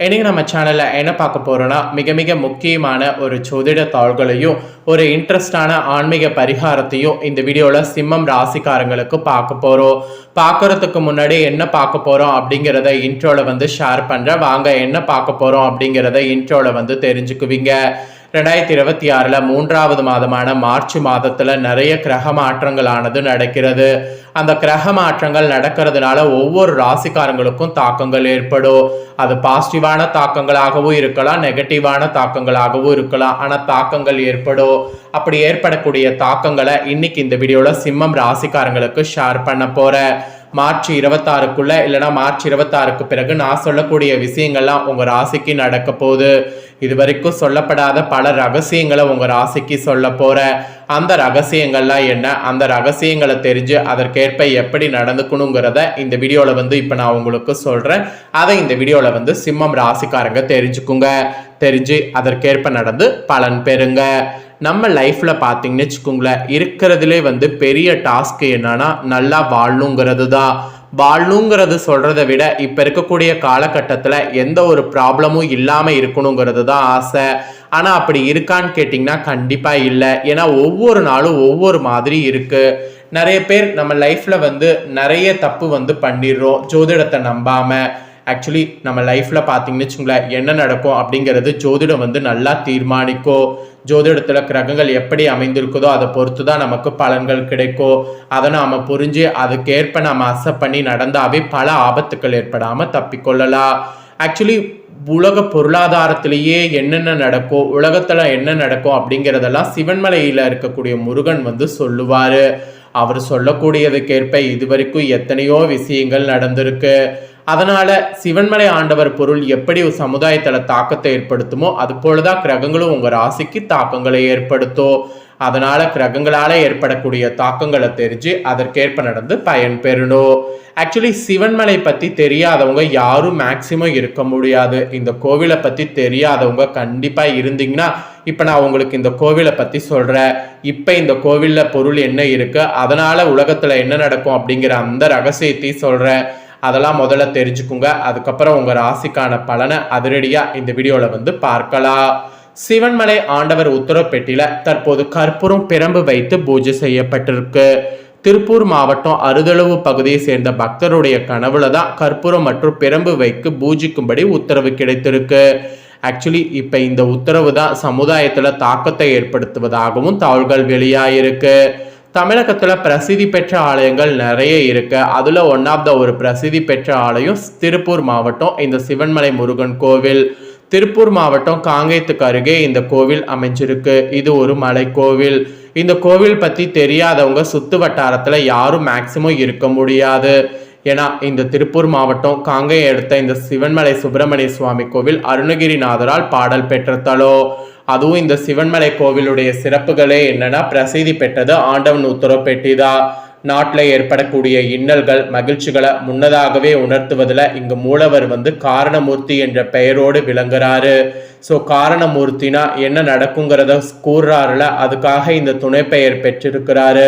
இன்னைக்கு நம்ம சேனல்ல என்ன பார்க்க போறோம்னா மிக மிக முக்கியமான ஒரு ஜோதிட தாள்களையும் ஒரு இன்ட்ரெஸ்டான ஆன்மீக பரிகாரத்தையும் இந்த வீடியோல சிம்மம் ராசிக்காரங்களுக்கு பார்க்க போறோம். பார்க்கறதுக்கு முன்னாடி என்ன பார்க்க போறோம் அப்படிங்கிறத இன்ட்ரோல ஷேர் பண்றேன். வாங்க என்ன பார்க்க போறோம் அப்படிங்கிறத இன்ட்ரோல தெரிஞ்சுக்குவீங்க. 2026 மூன்றாவது மாதமான மார்ச் மாதத்துல நிறைய கிரக மாற்றங்களானது நடக்கிறது. அந்த கிரக மாற்றங்கள் நடக்கிறதுனால ஒவ்வொரு ராசிக்காரங்களுக்கும் தாக்கங்கள் ஏற்படும். அது பாசிட்டிவான தாக்கங்களாகவும் இருக்கலாம், நெகட்டிவான தாக்கங்களாகவும் இருக்கலாம். ஆனா தாக்கங்கள் ஏற்படும். அப்படி ஏற்படக்கூடிய தாக்கங்களை இன்னைக்கு இந்த வீடியோல சிம்மம் ராசிக்காரங்களுக்கு ஷேர் பண்ண போறேன். மார்ச் 26க்குள்ள இல்லைன்னா மார்ச் 26க்கு பிறகு நான் சொல்லக்கூடிய விஷயங்கள்லாம் உங்க ராசிக்கு நடக்க போகுது. இது வரைக்கும் சொல்லப்படாத பல ரகசியங்களை உங்க ராசிக்கு சொல்ல போற. அந்த ரகசியங்கள்லாம் என்ன, அந்த ரகசியங்களை தெரிஞ்சு அதற்கேற்ப எப்படி நடந்துக்கணுங்கிறத இந்த வீடியோல இப்ப நான் உங்களுக்கு சொல்றேன். அதை இந்த வீடியோல சிம்மம் ராசிக்காரங்க தெரிஞ்சுக்குங்க. தெரிஞ்சு அதற்கேற்ப நடந்து பலன் பெறுங்க. நம்ம லைஃப்ல பார்த்தீங்கன்னு வச்சுக்கோங்களேன், இருக்கிறதுலே பெரிய டாஸ்க் என்னன்னா நல்லா வாழணுங்கிறது தான். வாழணுங்கிறது சொல்றதை விட இப்ப இருக்கக்கூடிய காலகட்டத்தில் எந்த ஒரு ப்ராப்ளமும் இல்லாம இருக்கணுங்கிறது தான் ஆசை. ஆனா அப்படி இருக்கான்னு கேட்டிங்கன்னா கண்டிப்பா இல்லை. ஏன்னா ஒவ்வொரு நாளும் ஒவ்வொரு மாதிரி இருக்கு. நிறைய பேர் நம்ம லைஃப்ல நிறைய தப்பு பண்ணிடுறோம் ஜோதிடத்தை நம்பாம. ஆக்சுவலி நம்ம லைஃப்ல பார்த்தீங்கன்னு வச்சுங்களேன், என்ன நடக்கும் அப்படிங்கிறது ஜோதிடம் நல்லா தீர்மானிக்கும். ஜோதிடத்தில் கிரகங்கள் எப்படி அமைந்திருக்குதோ அதை பொறுத்து தான் நமக்கு பலன்கள் கிடைக்கும். அதை நாம் புரிஞ்சு அதுக்கேற்ப நம்ம அக்செப்ட் பண்ணி நடந்தாவே பல ஆபத்துக்கள் ஏற்படாமல் தப்பிக்கொள்ளலாம். ஆக்சுவலி உலக பொருளாதாரத்திலேயே என்னென்ன நடக்கும், உலகத்தில் என்ன நடக்கும் அப்படிங்கிறதெல்லாம் சிவன்மலையில் இருக்கக்கூடிய முருகன் சொல்லுவார். அவர் சொல்லக்கூடியதுக்கேற்ப இதுவரைக்கும் எத்தனையோ விஷயங்கள் நடந்திருக்கு. அதனால சிவன்மலை ஆண்டவர் பொருள் எப்படி ஒரு சமுதாயத்துல தாக்கத்தை ஏற்படுத்துமோ அது போலதான் கிரகங்களும் உங்க ராசிக்கு தாக்கங்களை ஏற்படுத்தும். அதனால கிரகங்களால ஏற்படக்கூடிய தாக்கங்களை தெரிஞ்சு அதற்கேற்ப நடந்து பயன் பெறணும். ஆக்சுவலி சிவன்மலை பத்தி தெரியாதவங்க யாரும் மேக்சிமம் இருக்க முடியாது. இந்த கோவிலை பத்தி தெரியாதவங்க கண்டிப்பா இருந்தீங்கன்னா இப்ப நான் உங்களுக்கு இந்த கோவிலை பத்தி சொல்றேன். இப்ப இந்த கோவில்ல பொருள் என்ன இருக்கு, அதனால உலகத்துல என்ன நடக்கும் அப்படிங்கிற அந்த ரகசியத்தையும் சொல்றேன். அதெல்லாம் முதல்ல தெரிஞ்சுக்குங்க. அதுக்கப்புறம் உங்க ராசிக்கான பலனை அதிரடியா இந்த வீடியோல பார்க்கலாம். சிவன்மலை ஆண்டவர் உத்தரப்பெட்டியில தற்போது கற்பூரம் பிரம்பு வைத்து பூஜை செய்யப்பட்டிருக்கு. திருப்பூர் மாவட்டம் அறுதளவு பகுதியை சேர்ந்த பக்தருடைய கனவுல தான் கற்பூரம் மற்றும் பிரம்பு வைத்து பூஜிக்கும்படி உத்தரவு கிடைத்திருக்கு. ஆக்சுவலி இப்ப இந்த உத்தரவு தான் சமுதாயத்துல தாக்கத்தை ஏற்படுத்துவதாகவும் தகவல்கள் வெளியாயிருக்கு. தமிழகத்துல பிரசித்தி பெற்ற ஆலயங்கள் நிறைய இருக்கு. அதுல ஒன் ஆஃப் த ஒரு பிரசித்தி பெற்ற ஆலயம் திருப்பூர் மாவட்டம் இந்த சிவன்மலை முருகன் கோவில். திருப்பூர் மாவட்டம் காங்கேயத்துக்கு அருகே இந்த கோவில் அமைஞ்சிருக்கு. இது ஒரு மலை கோவில். இந்த கோவில் பத்தி தெரியாதவங்க சுத்து வட்டாரத்துல யாரும் மேக்சிமம் இருக்க முடியாது. ஏன்னா இந்த திருப்பூர் மாவட்டம் காங்கேயம் எடுத்த இந்த சிவன்மலை சுப்பிரமணிய சுவாமி கோவில் அருணகிரிநாதரால் பாடல் பெற்ற தலம். அதுவும் இந்த சிவன்மலை கோவிலுடைய சிறப்புகளே என்னன்னா, பிரசித்தி பெற்றது ஆண்டவன் உத்தரப்பெட்டிதான். நாட்டில் ஏற்படக்கூடிய இன்னல்கள் மகிழ்ச்சிகளை முன்னதாகவே உணர்த்துவதில் இங்கு மூலவர் காரணமூர்த்தி என்ற பெயரோடு விளங்குறாரு. ஸோ காரணமூர்த்தினா என்ன நடக்குங்கிறத கூறுறாருல, அதுக்காக இந்த துணை பெயர் பெற்றிருக்கிறாரு.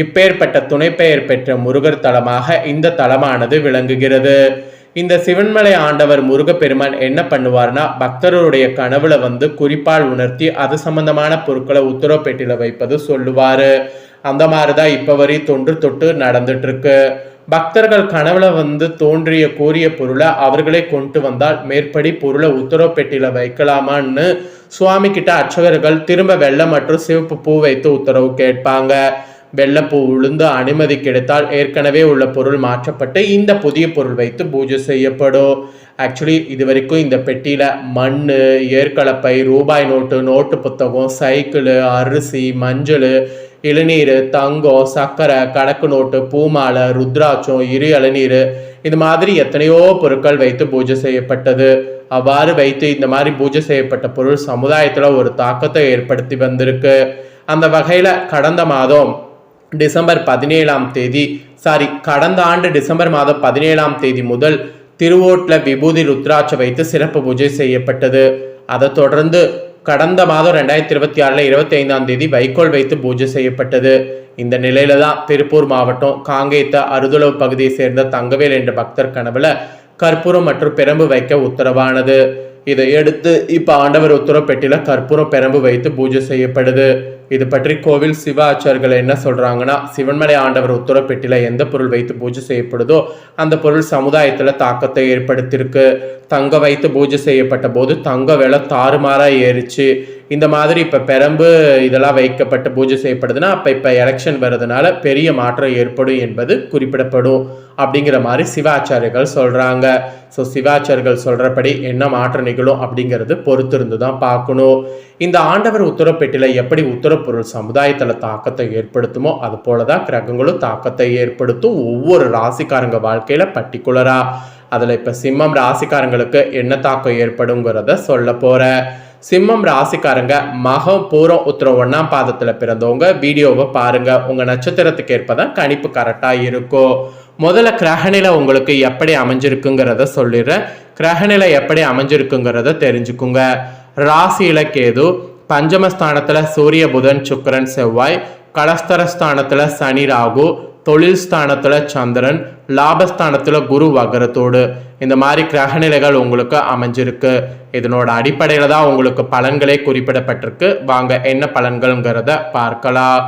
இப்பேற்பட்ட துணை பெயர் பெற்ற முருகர் தலமாக இந்த தலமானது விளங்குகிறது. இந்த சிவன்மலை ஆண்டவர் முருகப்பெருமான் என்ன பண்ணுவார்னா, பக்தருடைய கனவுல குறிப்பால் உணர்த்தி அது சம்பந்தமான பொருட்களை உத்தரப்பெட்டியில வைப்பது சொல்லுவாரு. அந்த மாதிரிதான் இப்ப வரை தொன்று தொட்டு நடந்துட்டு இருக்கு. பக்தர்கள் கனவுல தோன்றிய கூறிய பொருளை அவர்களே கொண்டு வந்தால் மேற்படி பொருளை உத்தரப்பெட்டியில வைக்கலாமான்னு சுவாமி கிட்ட அர்ச்சகர்கள் திரும்ப வெள்ளை மற்றும் சிவப்பு பூ வைத்து உத்தரவு கேட்பாங்க. வெள்ளப்பூ உளுந்து அனுமதி கிடைத்தால் ஏற்கனவே உள்ள பொருள் மாற்றப்பட்டு இந்த புதிய பொருள் வைத்து பூஜை செய்யப்படும். ஆக்சுவலி இது வரைக்கும் இந்த பெட்டியில மண், ஏற்கலப்பை, ரூபாய் நோட்டு, நோட்டு புத்தகம், சைக்கிள், அரிசி, மஞ்சள், இளநீர், தங்கம், சர்க்கரை, கணக்கு நோட்டு, பூமாலை, ருத்ராட்சம், இரு இளநீர், இது மாதிரி எத்தனையோ பொருட்கள் வைத்து பூஜை செய்யப்பட்டது. அவ்வாறு வைத்து இந்த மாதிரி பூஜை செய்யப்பட்ட பொருள் சமுதாயத்துல ஒரு தாக்கத்தை ஏற்படுத்தி வந்திருக்கு. அந்த வகையில கடந்த மாதம் டிசம்பர் 17ஆம் தேதி கடந்த ஆண்டு டிசம்பர் மாதம் 17ஆம் தேதி முதல் திருவோட்ல விபூதி ருத்ராட்ச வைத்து சிறப்பு பூஜை செய்யப்பட்டது. அதை தொடர்ந்து கடந்த மாதம் 2026 25ஆம் தேதி வைக்கோல் வைத்து பூஜை செய்யப்பட்டது. இந்த நிலையில தான் திருப்பூர் மாவட்டம் காங்கேயத்த அறுதளவு பகுதியை சேர்ந்த தங்கவேல் என்ற பக்தர் கனவுல கற்பூரம் மற்றும் பிரம்பு வைக்க உத்தரவானது. இதை எடுத்து இப்ப ஆண்டவர் உத்தரவு பெட்டியில கற்பூரம் பிரம்பு வைத்து பூஜை செய்யப்படுது. இது பற்றி கோவில் சிவ ஆச்சார்கள் என்ன சொல்றாங்கன்னா, சிவன்மலை ஆண்டவர் உத்தரவு பெட்டியில எந்த பொருள் வைத்து பூஜை செய்யப்படுதோ அந்த பொருள் சமுதாயத்துல தாக்கத்தை ஏற்படுத்தியிருக்கு. தங்க வைத்து பூஜை செய்யப்பட்ட போது தங்க விலை தாறுமாறா ஏறிச்சு. இந்த மாதிரி இப்ப பெரம்பு இதெல்லாம் வைக்கப்பட்டு பூஜை செய்யப்படுதுன்னா அப்ப இப்ப எலெக்ஷன் வருதுனால பெரிய மாற்றம் ஏற்படும் என்பது குறிப்பிடப்படும் அப்படிங்கிற மாதிரி சிவாச்சாரியர்கள் சொல்றாங்க. ஸோ சிவாச்சாரியர்கள் சொல்றபடி என்ன மாற்றம் நிகழும் அப்படிங்கிறது பொறுத்திருந்து தான் பார்க்கணும். இந்த ஆண்டவர் உத்தரப்பெட்டில எப்படி உத்தரப்பொருள் சமுதாயத்தில் தாக்கத்தை ஏற்படுத்துமோ அது போலதான் கிரகங்களும் தாக்கத்தை ஏற்படுத்தும் ஒவ்வொரு ராசிக்காரங்க வாழ்க்கையில பர்டிகுலரா. அதுல இப்ப சிம்மம் ராசிக்காரங்களுக்கு என்ன தாக்கம் ஏற்படுங்கிறத சொல்ல போறேன். சிம்மம் ராசிக்காரங்க மகம் பூரம் உத்திரம் 1ஆம் பாதத்துல பிறந்தவங்க வீடியோவை பாருங்க. உங்க நட்சத்திரத்துக்கு ஏற்பதான் கணிப்பு கரெக்டா இருக்கும். முதல்ல கிரகநிலை உங்களுக்கு எப்படி அமைஞ்சிருக்குங்கிறத சொல்லிடுறேன். கிரகநிலை எப்படி அமைஞ்சிருக்குங்கிறத தெரிஞ்சுக்குங்க. ராசியில கேது, பஞ்சமஸ்தானத்துல சூரிய புதன் சுக்கிரன் செவ்வாய், கலஸ்தரஸ்தானத்துல சனி ராகு, தொழில் ஸ்தானத்துல சந்திரன், லாபஸ்தானத்துல குரு வகரத்தோடு இந்த மாதிரி கிரகநிலைகள் உங்களுக்கு அமைஞ்சிருக்கு. இதனோட அடிப்படையில தான் உங்களுக்கு பலன்களே குறிப்பிடப்பட்டிருக்கு. வாங்க என்ன பலன்கள்ங்கிறத பார்க்கலாம்.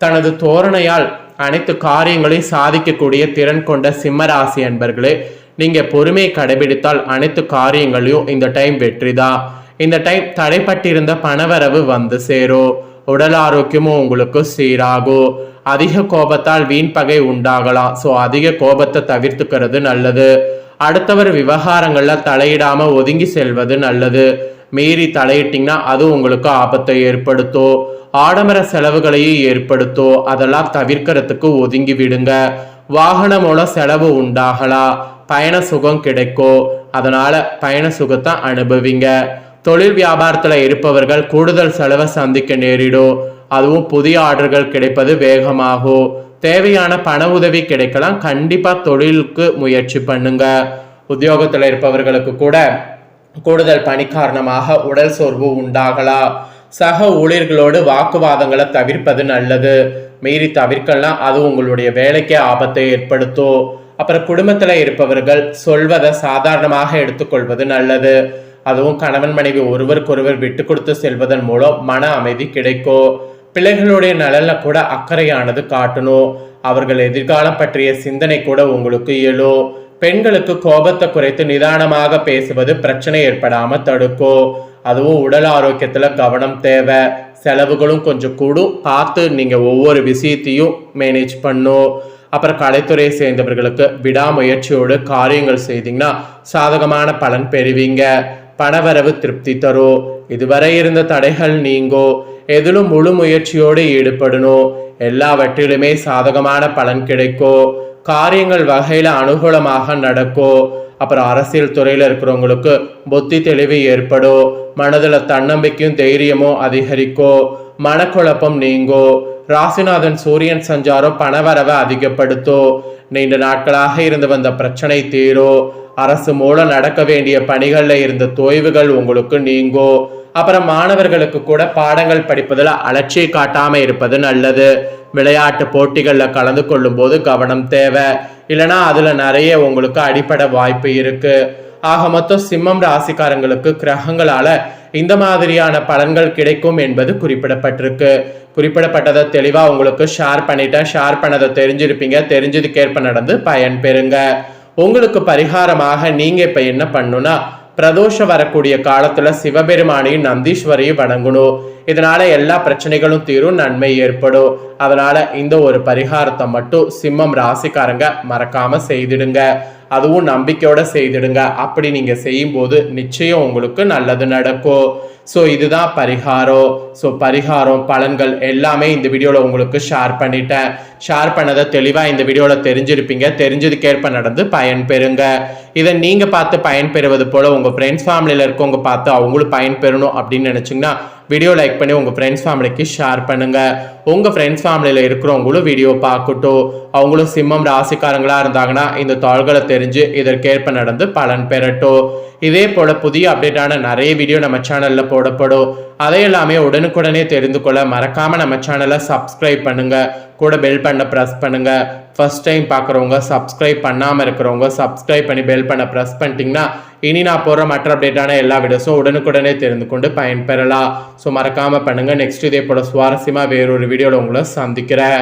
தனது தோரணையால் அனைத்து காரியங்களையும் சாதிக்கக்கூடிய திறன் கொண்ட சிம்மராசி அன்பர்களே, நீங்க பொறுமையை கடைபிடித்தால் அனைத்து காரியங்களையும் இந்த டைம் வெற்றிதான். இந்த டைம் தடைப்பட்டிருந்த பணவரவு வந்து சேரும். உடல் ஆரோக்கியமும் உங்களுக்கு சீராகும். அதிக கோபத்தால் வீண் பகை உண்டாகலாம். ஸோ அதிக கோபத்தை தவிர்த்துக்கிறது நல்லது. அடுத்தவர் விவகாரங்கள்ல தலையிடாம ஒதுங்கி செல்வது நல்லது. மீறி தலையிட்டீங்கன்னா அது உங்களுக்கு ஆபத்தை ஏற்படுத்தும். ஆடம்பர செலவுகளையும் ஏற்படுத்தும். அதெல்லாம் தவிர்க்கிறதுக்கு ஒதுங்கி விடுங்க. வாகனம் மூலம் செலவு உண்டாகலாம். பயண சுகம் கிடைக்கும். அதனால பயண சுகத்தை அனுபவிங்க. தொழில் வியாபாரத்துல இருப்பவர்கள் கூடுதல் செலவை சந்திக்க நேரிடும். அதுவும் புதிய ஆர்டர்கள் கிடைப்பது வேகமாகும். தேவையான பண உதவி கிடைக்கலாம். கண்டிப்பா தொழிலுக்கு முயற்சி பண்ணுங்க. உத்தியோகத்துல இருப்பவர்களுக்கு கூட கூடுதல் பணி காரணமாக உடல் சோர்வு உண்டாகலாம். சக ஊழியர்களோடு வாக்குவாதங்களை தவிர்ப்பது நல்லது. மீறி தவிர்க்கலாம் அது உங்களுடைய வேலைக்கே ஆபத்தை ஏற்படுத்தும். அப்புறம் குடும்பத்துல இருப்பவர்கள் சொல்வதை சாதாரணமாக எடுத்துக்கொள்வது நல்லது. அதுவும் கணவன் மனைவி ஒருவருக்கொருவர் விட்டு கொடுத்து செல்வதன் மூலம் மன அமைதி கிடைக்கும். பிள்ளைகளுடைய நலன்ல கூட அக்கறையானது காட்டணும். அவர்கள் எதிர்காலம் பற்றிய சிந்தனை கூட உங்களுக்கு இயலும். பெண்களுக்கு கோபத்தை குறைத்து நிதானமாக பேசுவது பிரச்சனை ஏற்படாம தடுக்கும். அதுவும் உடல் ஆரோக்கியத்துல கவனம் தேவை. செலவுகளும் கொஞ்சம் கூடும். பார்த்து நீங்க ஒவ்வொரு விஷயத்தையும் மேனேஜ் பண்ணும். அப்புறம் கலைத்துறையை சேர்ந்தவர்களுக்கு விடாமுயற்சியோடு காரியங்கள் செய்தீங்கன்னா சாதகமான பலன் பெறுவீங்க. பணவரவு திருப்தி தரும். இதுவரை இருந்த தடைகள் நீங்கோ. எதிலும் முழு முயற்சியோடு ஈடுபடணும். எல்லாவற்றிலுமே சாதகமான பலன் கிடைக்கும். காரியங்கள் வகையில அனுகூலமாக நடக்கும். அப்புறம் அரசியல் துறையில இருக்கிறவங்களுக்கு புத்தி தெளிவு ஏற்படும். மனதுல தன்னம்பிக்கையும் தைரியமும் அதிகரிக்கும். மனக்குழப்பம் நீங்கும். ராசிநாதன் சூரியன் சஞ்சாரம் பணவரவை அதிகப்படுத்தும். நீண்ட நாட்களாக இருந்து வந்த பிரச்சனை தீரும். அரசு மூலம் நடக்க வேண்டிய பணிகள்ல இருந்த தொய்வுகள் உங்களுக்கு நீங்கும். அப்புறம் மாணவர்களுக்கு கூட பாடங்கள் படிப்பதில் அலட்சியம் காட்டாம இருப்பது நல்லது. விளையாட்டு போட்டிகள்ல கலந்து கொள்ளும் போது கவனம் தேவை. இல்லைன்னா அதுல நிறைய உங்களுக்கு அடிப்படை வாய்ப்பு இருக்கு. ஆக மொத்தம் சிம்மம் ராசிக்காரங்களுக்கு கிரகங்களால இந்த மாதிரியான பலன்கள் கிடைக்கும் என்பது குறிப்பிடப்பட்டிருக்கு. குறிப்பிடப்பட்டதை தெளிவா உங்களுக்கு ஷேர் பண்ணிட்டேன். ஷேர் பண்ணதை தெரிஞ்சிருப்பீங்க. தெரிஞ்சதுக்கேற்ப நடந்து பயன் பெறுங்க. உங்களுக்கு பரிகாரமாக நீங்க இப்ப என்ன பண்ணுனா, பிரதோஷம் வரக்கூடிய காலத்துல சிவபெருமானையும் நந்தீஸ்வரையும் வணங்கணும். இதனால எல்லா பிரச்சனைகளும் தீரும். நன்மை ஏற்படும். அதனால இந்த ஒரு பரிகாரத்தை மட்டும் சிம்மம் ராசிக்காரங்க மறக்காம செய்திடுங்க. அதுவும் நம்பிக்கையோட செய்திடுங்க. அப்படி நீங்க செய்யும் போது நிச்சயம் உங்களுக்கு நல்லது நடக்கும். ஸோ இதுதான் பரிகாரம். ஸோ பரிகாரம் பலன்கள் எல்லாமே இந்த வீடியோவில் உங்களுக்கு ஷேர் பண்ணிட்டேன். ஷேர் பண்ணதை தெளிவாக இந்த வீடியோவில் தெரிஞ்சிருப்பீங்க. தெரிஞ்சதுக்கேற்ப நடந்து பயன் பெறுங்க. இதை நீங்கள் பார்த்து பயன் பெறுவது போல் உங்கள் ஃப்ரெண்ட்ஸ் ஃபேமிலியில் இருக்கவங்க பார்த்து அவங்களும் பயன் பெறணும் அப்படின்னு நினச்சிங்கன்னா வீடியோ லைக் பண்ணி உங்கள் ஃப்ரெண்ட்ஸ் ஃபேமிலிக்கு ஷேர் பண்ணுங்கள். உங்கள் ஃப்ரெண்ட்ஸ் ஃபேமிலியில் இருக்கிறவங்களும் வீடியோ பார்க்கட்டும். அவங்களும் சிம்மம் ராசிக்காரங்களாக இருந்தாங்கன்னா இந்த தாள்களை தெரிஞ்சு இதற்கேற்ப நடந்து பலன் பெறட்டும். இதே போல் புதிய அப்டேட்டான நிறைய வீடியோ நம்ம சேனலில் போடப்படும். அதை எல்லாமே உடனுக்குடனே தெரிந்து கொள்ள மறக்காமல் நம்ம சேனலை சப்ஸ்கிரைப் பண்ணுங்கள். கூட பெல் பண்ண ப்ரெஸ் பண்ணுங்கள். ஃபர்ஸ்ட் டைம் பார்க்குறவங்க, சப்ஸ்கிரைப் பண்ணாமல் இருக்கிறவங்க சப்ஸ்கிரைப் பண்ணி பெல் பண்ண ப்ரெஸ் பண்ணிட்டீங்கன்னா இனி நான் போகிற மற்ற அப்டேட்டான எல்லா வீடியோஸும் உடனுக்குடனே தெரிந்து கொண்டு பயன்பெறலாம். ஸோ மறக்காமல் பண்ணுங்கள். நெக்ஸ்ட் இதே போல் சுவாரஸ்யமாக வேறொரு வீடியோவில் உங்களை சந்திக்கிறேன்.